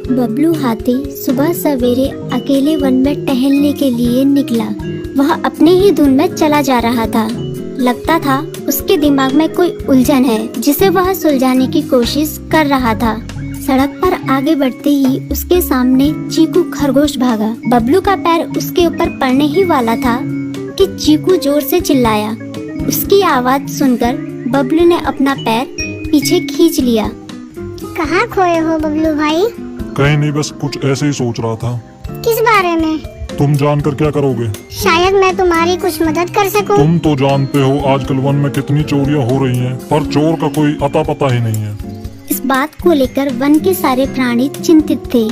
बबलू हाथी सुबह सवेरे अकेले वन में टहलने के लिए निकला। वह अपने ही धुन में चला जा रहा था। लगता था उसके दिमाग में कोई उलझन है जिसे वह सुलझाने की कोशिश कर रहा था। सड़क पर आगे बढ़ते ही उसके सामने चीकू खरगोश भागा। बबलू का पैर उसके ऊपर पड़ने ही वाला था कि चीकू जोर से चिल्लाया। उसकी आवाज सुनकर बबलू ने अपना पैर पीछे खींच लिया। कहाँ खोए हो बबलू भाई? कहीं नहीं, बस कुछ ऐसे ही सोच रहा था। किस बारे में? तुम जानकर क्या करोगे? शायद मैं तुम्हारी कुछ मदद कर सकूं। तुम तो जानते हो आजकल वन में कितनी चोरियां हो रही हैं, पर चोर का कोई अता पता ही नहीं है। इस बात को लेकर वन के सारे प्राणी चिंतित थे।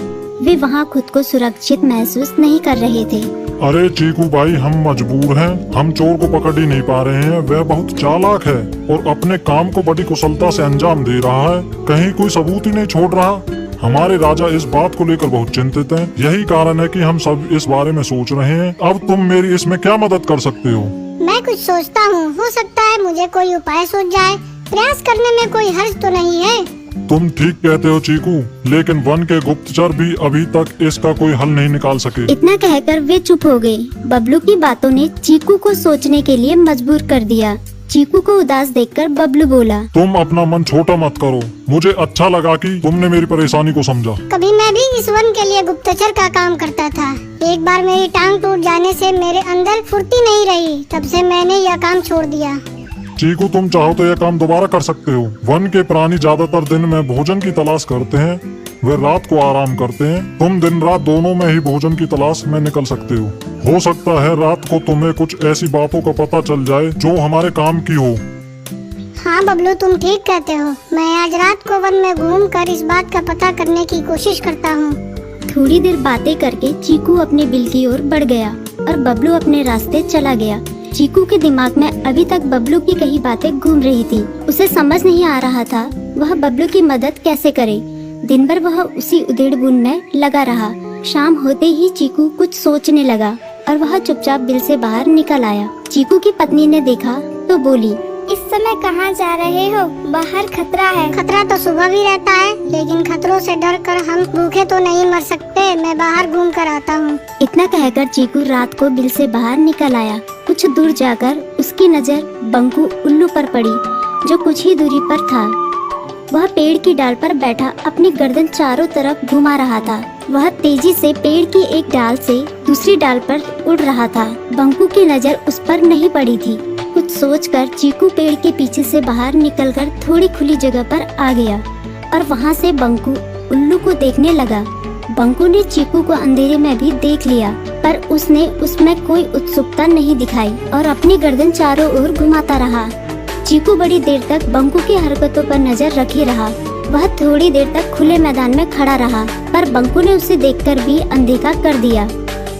वे वहाँ खुद को सुरक्षित महसूस नहीं कर रहे थे। अरे चीकू भाई, हम मजबूर हैं। हम चोर को पकड़ ही नहीं पा रहे हैं। वह बहुत चालाक है और अपने काम को बड़ी कुशलता से अंजाम दे रहा है। कहीं कोई सबूत ही नहीं छोड़ रहा। हमारे राजा इस बात को लेकर बहुत चिंतित हैं। यही कारण है कि हम सब इस बारे में सोच रहे हैं। अब तुम मेरी इसमें क्या मदद कर सकते हो? मैं कुछ सोचता हूँ, हो सकता है मुझे कोई उपाय सूझ जाए। प्रयास करने में कोई हर्ज तो नहीं है। तुम ठीक कहते हो चीकू, लेकिन वन के गुप्तचर भी अभी तक इसका कोई हल नहीं निकाल सके। इतना कहकर वे चुप हो गए। बबलू की बातों ने चीकू को सोचने के लिए मजबूर कर दिया। चीकू को उदास देखकर बबलू बोला, तुम अपना मन छोटा मत करो। मुझे अच्छा लगा कि तुमने मेरी परेशानी को समझा। कभी मैं भी इस वन के लिए गुप्तचर का काम करता था। एक बार मेरी टांग टूट जाने से मेरे अंदर फुर्ती नहीं रही। तब से मैंने यह काम छोड़ दिया। चीकू, तुम चाहो तो यह काम दोबारा कर सकते हो। वन के प्राणी ज्यादातर दिन में भोजन की तलाश करते हैं, वे रात को आराम करते हैं। तुम दिन रात दोनों में ही भोजन की तलाश में निकल सकते हो सकता है रात को तुम्हें कुछ ऐसी बातों का पता चल जाए जो हमारे काम की हो। हाँ बबलू, तुम ठीक कहते हो। मैं आज रात को वन में घूम कर इस बात का पता करने की कोशिश करता हूँ। थोड़ी देर बातें करके चीकू अपने बिल की ओर बढ़ गया और बबलू अपने रास्ते चला गया। चीकू के दिमाग में अभी तक बबलू की कई बातें घूम रही थी। उसे समझ नहीं आ रहा था वह बबलू की मदद कैसे करे। दिन भर वह उसी उधेड़-बुन में लगा रहा। शाम होते ही चीकू कुछ सोचने लगा और वह चुपचाप बिल से बाहर निकल आया। चीकू की पत्नी ने देखा तो बोली, इस समय कहाँ जा रहे हो? बाहर खतरा है। खतरा तो सुबह भी रहता है, लेकिन खतरों से डर कर हम भूखे तो नहीं मर सकते। मैं बाहर घूम कर आता हूँ। इतना कहकर चीकू रात को बिल से बाहर निकल आया। कुछ दूर जाकर उसकी नजर बंकू उल्लू पर पड़ी, जो कुछ ही दूरी पर था। वह पेड़ की डाल पर बैठा अपनी गर्दन चारों तरफ घुमा रहा था। वह तेजी से पेड़ की एक डाल से दूसरी डाल पर उड़ रहा था। बंकू की नजर उस पर नहीं पड़ी थी। कुछ सोचकर चीकू पेड़ के पीछे से बाहर निकलकर थोड़ी खुली जगह पर आ गया और वहाँ से बंकू उल्लू को देखने लगा। बंकू ने चीकू को अंधेरे में भी देख लिया, पर उसने उसमें कोई उत्सुकता नहीं दिखाई और अपनी गर्दन चारों ओर घुमाता रहा। चीकू बड़ी देर तक बंकू की हरकतों पर नजर रखे रहा। वह थोड़ी देर तक खुले मैदान में खड़ा रहा, पर बंकू ने उसे देखकर भी अनदेखा कर दिया।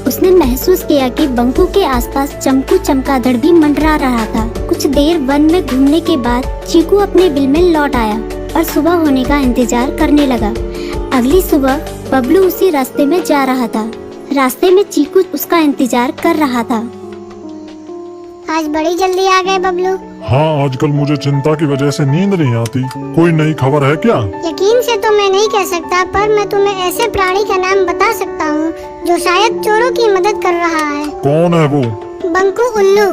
उसने महसूस किया कि बंकू के आसपास चमकू चमगादड़ भी मंडरा रहा था। कुछ देर वन में घूमने के बाद चीकू अपने बिल में लौट आया और सुबह होने का इंतजार करने लगा। अगली सुबह बबलू उसी रास्ते में जा रहा था। रास्ते में चीकू उसका इंतजार कर रहा था। आज बड़ी जल्दी आ गए बबलू। हाँ, आजकल मुझे चिंता की वजह से नींद नहीं आती। कोई नई खबर है क्या? यकीन से तो मैं नहीं कह सकता, पर मैं तुम्हें ऐसे प्राणी का नाम बता सकता हूँ जो शायद चोरों की मदद कर रहा है। कौन है वो? बंकू उल्लू।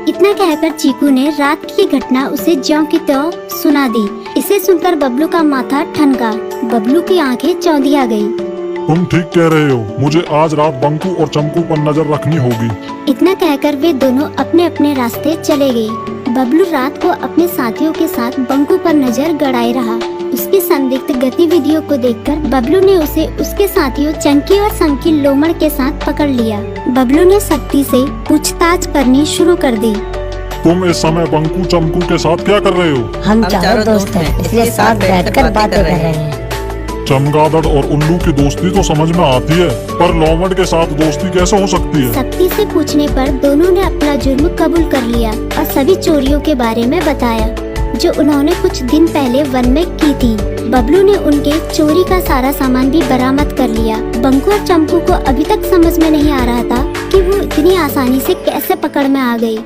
इतना कहकर चीकू ने रात की घटना उसे ज्यों की त्यों सुना दी। इसे सुनकर बबलू का माथा ठनका। बबलू की आंखें चौंधिया गई। तुम ठीक कह रहे हो। मुझे आज रात बंकू और चमकू पर नजर रखनी होगी। इतना कहकर वे दोनों अपने अपने रास्ते चले गए। बबलू रात को अपने साथियों के साथ बंकू पर नजर गड़ाए रहा। उसकी संदिग्ध गतिविधियों को देखकर बबलू ने उसे उसके साथियों चंकी और संकी लोमड़ के साथ पकड़ लिया। बबलू ने सख्ती से पूछताछ करनी शुरू कर दी। तुम इस समय बंकू चमकू के साथ क्या कर रहे हो? हम चारों दोस्त हैं, इसलिए साथ बैठकर बातें कर रहे हैं। चमगादड़ और उल्लू की दोस्ती तो समझ में आती है, पर लोमड़ के साथ दोस्ती कैसे हो सकती है? सख्ती से पूछने पर दोनों ने अपना जुर्म कबूल कर लिया और सभी चोरियों के बारे में बताया जो उन्होंने कुछ दिन पहले वन में की थी। बबलू ने उनके चोरी का सारा सामान भी बरामद कर लिया। बंकू और चमकू को अभी तक समझ में नहीं आ रहा था कि वो इतनी आसानी से कैसे पकड़ में आ गई।